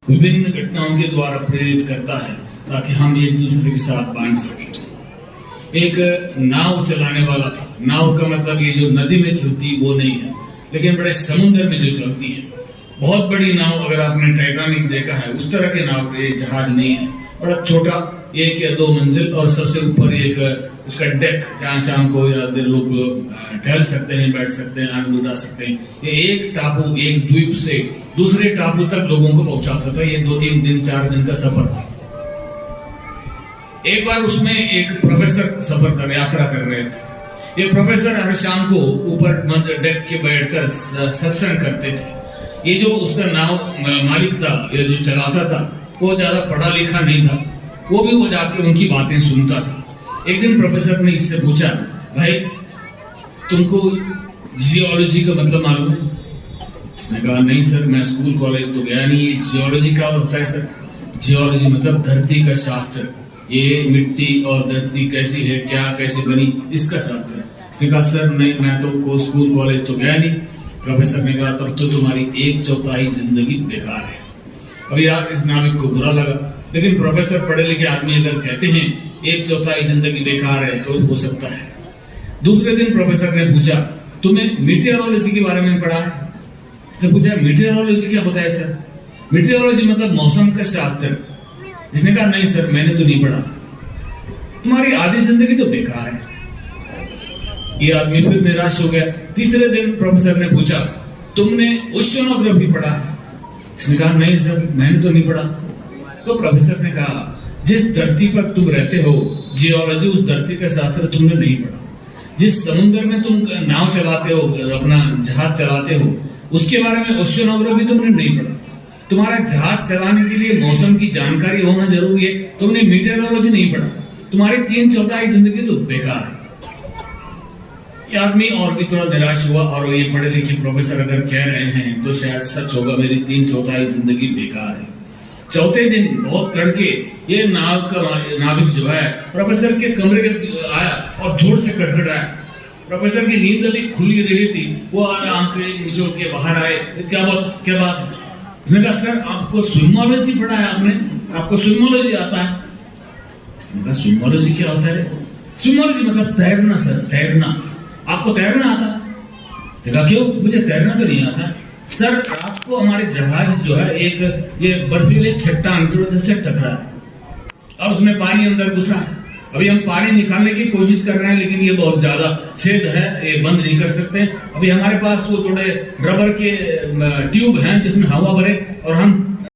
विभिन्न घटनाओं के द्वारा प्रेरित करता है ताकि हम एक दूसरे के साथ बांट सकें। एक नाव चलाने वाला था। नाव का मतलब ये जो नदी में चलती वो नहीं है, लेकिन बड़े समुद्र में जो चलती है। बहुत बड़ी नाव, अगर आपने टाइटैनिक देखा है, उस तरह के नाव ये जहाज नहीं है। बड़ा छोटा, 1 या 2 मंजिल, और सबसे ऊपर एक उसका डेक, जहाँ शाम को या देर लोग टहल सकते हैं, बैठ सकते हैं, आनंद उठा सकते हैं। ये एक टापू, एक द्वीप से दूसरे टापू तक लोगों को पहुंचाता था। ये 2-3 दिन 4 दिन का सफर था। एक बार उसमें एक प्रोफेसर यात्रा कर रहे थे। ये प्रोफेसर हर शाम को ऊपर डेक के बैठकर सत्संग करते थे। ये जो उसका नाव मालिक था, ये जो चलाता था, वो ज्यादा पढ़ा लिखा नहीं था। वो जाके उनकी बातें सुनता था। एक दिन प्रोफेसर ने इससे पूछा, भाई तुमको जियोलॉजी का मतलब मालूम है? इसने कहा, नहीं सर, मैं स्कूल कॉलेज तो गया नहीं। जियोलॉजी क्या होता है सर? जियोलॉजी मतलब धरती का शास्त्र। ये मिट्टी और धरती कैसी है, क्या कैसे बनी, इसका शास्त्र है। इसने कहा, सर नहीं, मैं तो स्कूल कॉलेज तो गया नहीं। प्रोफेसर ने कहा, तब तो तुम्हारी 1/4 जिंदगी बेकार है। अब यार इस नाविक को बुरा लगा, लेकिन प्रोफेसर पढ़े लिखे आदमी अगर कहते हैं 1/4 जिंदगी बेकार है तो हो सकता है। दूसरे दिन प्रोफेसर ने पूछा, तुम्हें मीटियोरोलॉजी के बारे में पढ़ा है? इसने पूछा, मीटियोरोलॉजी क्या होता है सर? मीटियोरोलॉजी मतलब मौसम का शास्त्र। इसने कहा, नहीं सर, मैंने तो नहीं पढ़ा। तुम्हारी आधी जिंदगी तो बेकार है। ये आदमी फिर निराश हो गया। तीसरे दिन प्रोफेसर ने पूछा, तुमने ओशियनोग्राफी पढ़ा है? इसने कहा, नहीं सर, मैंने तो नहीं पढ़ा। तो प्रोफेसर ने कहा, जिस धरती पर तुम रहते हो, जियोलॉजी, उस धरती का शास्त्र तुमने नहीं पढ़ा। जिस समुद्र में तुम नाव चलाते हो, अपना जहाज चलाते हो, उसके बारे में ओशियनोग्राफी तुमने नहीं पढ़ा। तुम्हारा जहाज चलाने के लिए मौसम की जानकारी होना जरूरी है, तुमने मीटियोरोलॉजी नहीं पढ़ा। तुम्हारी 3/4 जिंदगी तो बेकार है। ये आदमी और भी थोड़ा निराश हुआ, और ये पढ़े लिखे प्रोफेसर अगर कह रहे हैं तो शायद सच होगा, मेरी 3/4 जिंदगी बेकार है। चौथे दिन बहुत तड़के ये नाविक जो है प्रोफेसर के कमरे के आया और जोर से खटखटाया। प्रोफेसर की नींद अभी खुली रही थी। वो आंखें निचोड़ के बाहर आए। क्या बात है? उसने कहा, सर आपको स्विमोलॉजी पढ़ा है आपने? आपको स्विमोलॉजी आता है? उसने कहा, स्विमोलॉजी क्या होता है? स्विमोलॉजी मतलब तैरना सर, तैरना। आपको तैरना आता? देखा, क्यों? मुझे तैरना तो नहीं आता सर। रात को हमारे जहाज जो है एक ये बर्फीले चट्टान से टकरा, और उसमें पानी अंदर घुसा है। अभी हम पानी निकालने की कोशिश कर रहे हैं, लेकिन ये बहुत ज्यादा छेद है, ये बंद नहीं कर सकते। अभी हमारे पास वो थोड़े रबर के ट्यूब हैं जिसमें हवा भरे, और हम